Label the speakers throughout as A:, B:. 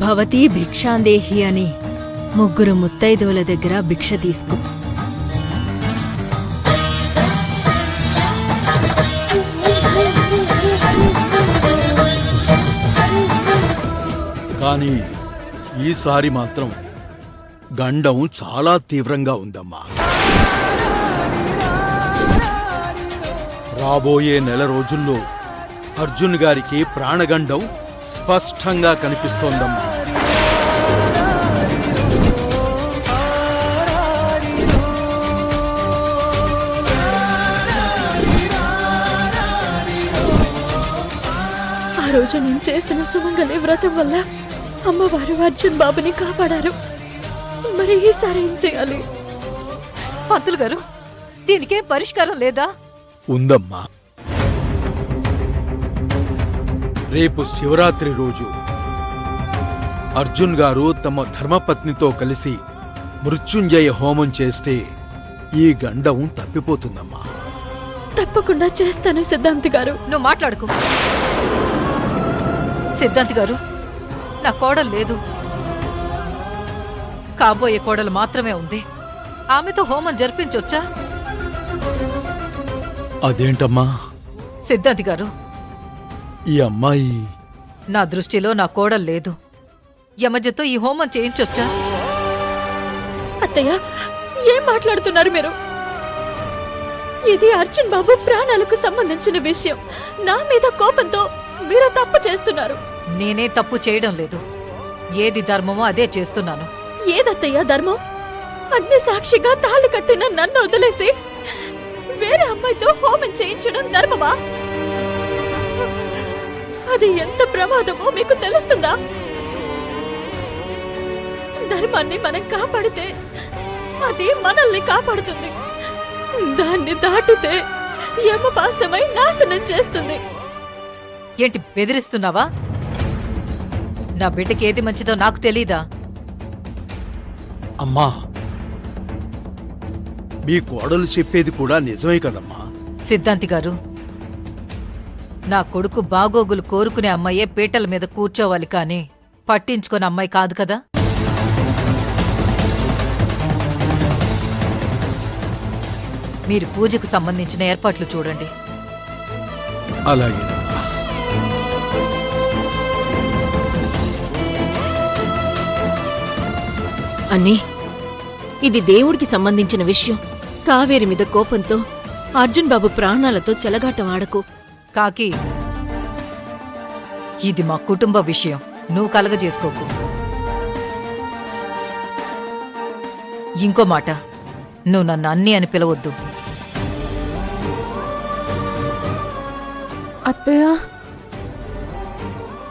A: భవతీ భిక్షాందేహి అని ముగ్గురు ముత్తైదువుల దగ్గర భిక్ష తీసుకో.
B: కానీ ఈసారి మాత్రం గండం చాలా తీవ్రంగా ఉందమ్మా. రాబోయే నెల రోజుల్లో అర్జున్ గారికి ప్రాణగండం స్పష్టంగా కనిపిస్తోందమ్మా.
C: ఆ రోజు నేను చేసిన సుమంగళి వ్రతం వల్ల అమ్మవారు అర్జున్ బాబుని కాపాడారు. మరి ఈసారి ఏం చేయాలి?
D: పంతులు గారు, దీనికేం పరిష్కారం లేదా?
B: ఉందమ్మా. రేపు శివరాత్రి రోజు అర్జున్ గారు తమ ధర్మపత్నితో కలిసి మృత్యుంజయ హోమం చేస్తే ఈ గండం తప్పిపోతుందమ్మా.
C: తప్పకుండా చేస్తాను సిద్ధాంతి గారు.
D: నువ్వు మాట్లాడుకో. సిద్ధాంతి గారు, నా కోడలు లేదు, కాబోయే కోడలు మాత్రమే ఉంది. ఆమెతో హోమం జరిపించొచ్చా?
B: అదేంటమ్మా?
D: సిద్ధాంతి గారు,
B: ఈ అమ్మాయి
D: నా దృష్టిలో నా కోడలు లేదు. యమజతో ఈ హోమం చేయించొచ్చా?
C: అత్తయ్య, ఏం మాట్లాడుతున్నారు మీరు? ఇది అర్జున్ బాబు ప్రాణాలకు సంబంధించిన విషయం. నా మీద కోపంతో మీరు తప్పు చేస్తున్నారు.
D: నేనే తప్పు చేయడం లేదు. ఏది ధర్మమో అదే చేస్తున్నాను.
C: ఏదత్తయ్య ధర్మం? అగ్ని సాక్షిగా తాళి కట్టిన నన్ను వదిలేసి వేరే అమ్మాయితో హోమం చేయించడం ధర్మమా? అది ఎంత ప్రమాదమో మీకు తెలుస్తుందా? ధర్మాన్ని మనం కాపాడితే అది మనల్ని కాపాడుతుంది. దాన్ని దాటితే యమపాశమై నాశనం చేస్తుంది.
D: ఏంటి బెదిరిస్తున్నావా? నా బిడ్డకి ఏది మంచిదో నాకు తెలీదా?
B: అమ్మా, మీ కోడలు చెప్పేది కూడా నిజమే కదమ్మా.
D: సిద్ధాంతి గారు, నా కొడుకు బాగోగులు కోరుకునే అమ్మాయే పీటల మీద కూర్చోవాలి కానీ పట్టించుకునే అమ్మాయి కాదు కదా. మీరు పూజకు సంబంధించిన ఏర్పాట్లు చూడండి.
B: అలాగే.
A: అన్నీ ఇది దేవుడికి సంబంధించిన విషయం. కావేరి మీద కోపంతో అర్జున్ బాబు ప్రాణాలతో చెలగాటం ఆడకు.
D: కాకి, ఇది మా కుటుంబ విషయం, నువ్వు కలగజేసుకోకు. ఇంకో మాట, నువ్వు నన్ను అన్నీ అని పిలవద్దు.
C: అత్తయ్య,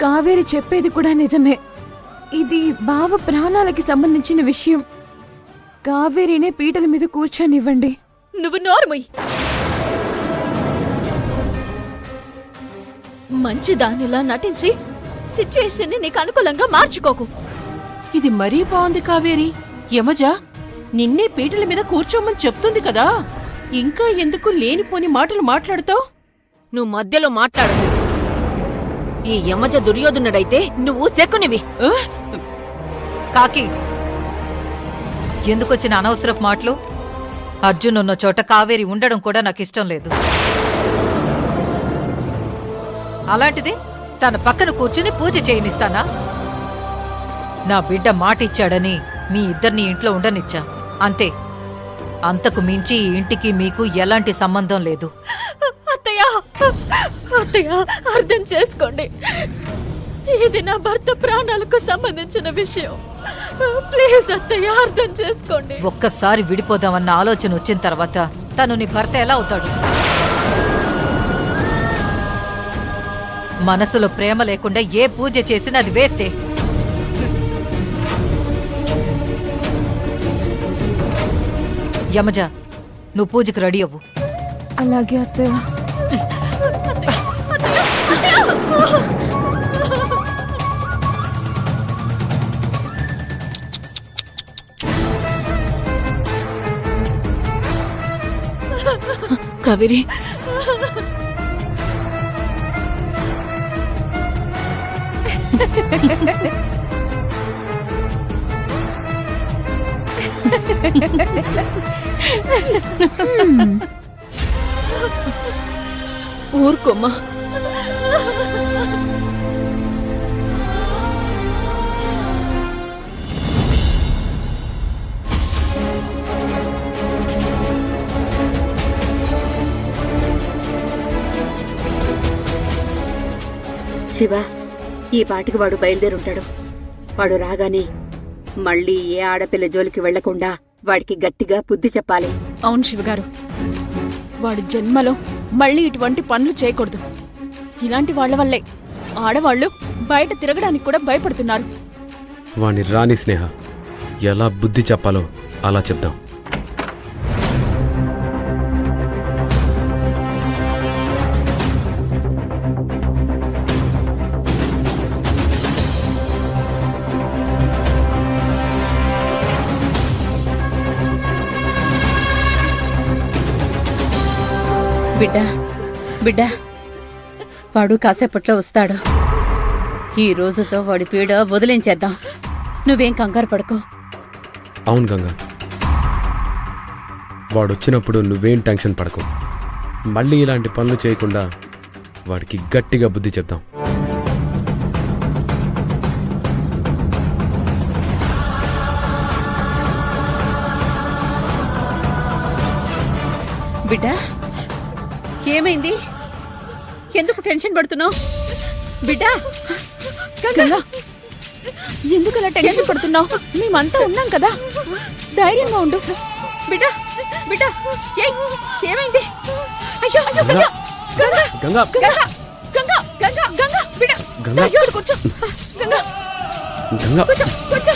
C: కావేరి చెప్పేది కూడా నిజమే. ఇది బావ ప్రాణాలకి సంబంధించిన విషయం. కావేరినే పీటల మీద కూర్చొనివ్వండి. నువ్వు నోర్మొయ్. మంచి దానిలా నటించి సిచ్యుయేషన్ ని నీకు అనుకూలంగా మార్చుకోకు.
E: ఇది మరీ బాగుంది కావేరి. యమజ నిన్నే పీటల మీద కూర్చోమని చెప్తుంది కదా, ఇంకా ఎందుకు లేనిపోని మాటలు మాట్లాడుతావు?
A: నువ్వు మధ్యలో మాట్లాడకు. ఈ యమజ దుర్యోధనుడైతే నువ్వు శకునివి.
D: కాకి, ఎందుకొచ్చిన అనవసరపు మాటలు? అర్జున్ ఉన్న చోట కావేరి ఉండడం కూడా నాకిష్టం లేదు. అలాంటిది తన పక్కన కూర్చుని పూజ చేయనిస్తానా? నా బిడ్డ మాటిచ్చాడని మీ ఇద్దరిని ఇంట్లో ఉండనిచ్చా, అంతే. అంతకు మించి ఈ ఇంటికి మీకు ఎలాంటి సంబంధం లేదు.
C: అత్తయ్య, అత్తయ్య, అర్థం చేసుకోండి. ఇది నా భర్త ప్రాణాలకు సంబంధించిన విషయం. ప్లీజ్ అత్తయ్య, అర్థం చేసుకోండి.
D: ఒక్కసారి విడిపోదామన్న ఆలోచన వచ్చిన తర్వాత తను నీ భర్త ఎలా అవుతాడు? మనసులో ప్రేమ లేకుండా ఏ పూజ చేసినా అది వేస్టే. యమజ, నువ్వు పూజకు రెడీ అవ్వు.
C: అలాగే అత్తయ్య.
A: కావేరి, ఊరుకోమ్మా.
F: శివ, ఈ పాటికి వాడు బయలుదేరుంటాడు. వాడు రాగానే మళ్ళీ ఏ ఆడపిల్ల జోలికి వెళ్లకుండా వాడికి గట్టిగా బుద్ధి చెప్పాలి.
C: అవును శివగారు, వాడి జన్మలో మళ్ళీ ఇటువంటి పనులు చేయకూడదు. ఇలాంటి వాళ్ల వల్లే ఆడవాళ్లు బయట తిరగడానికి కూడా భయపడుతున్నారు.
G: వాణ్ణి రాని స్నేహ, ఎలా బుద్ధి చెప్పాలో అలా చెప్దాం.
F: బిడ్డా, బిడ్డా, వాడు కాసేపట్లో వస్తాడు. ఈ రోజుతో వాడి పీడ వదిలించేద్దాం. నువ్వేం కంగారు పడుకో.
G: అవును గంగా, వాడొచ్చినప్పుడు నువ్వేం టెన్షన్ పడకు. మళ్ళీ ఇలాంటి పనులు చేయకుండా వాడికి గట్టిగా బుద్ధి చెప్దాం.
F: బిడ్డా, ఏమైంది? ఎందుకు టెన్షన్ పడుతున్నావు? బిడ్డా,
C: గంగా, ఎందుకు అలా టెన్షన్ పడుతున్నావు? మేమంతా ఉన్నాం కదా, ధైర్యంగా ఉండు.
F: బిడ్డా, బిడ్డా, ఏమైంది? అయ్యో, అయ్యో, గంగా, గంగా,
G: గంగా,
F: గంగా, గంగా, గంగా, గంగా, బిడ్డా,
G: గంగా,
F: కూర్చో. గంగా,
G: గంగా,
F: కూర్చో, కూర్చో.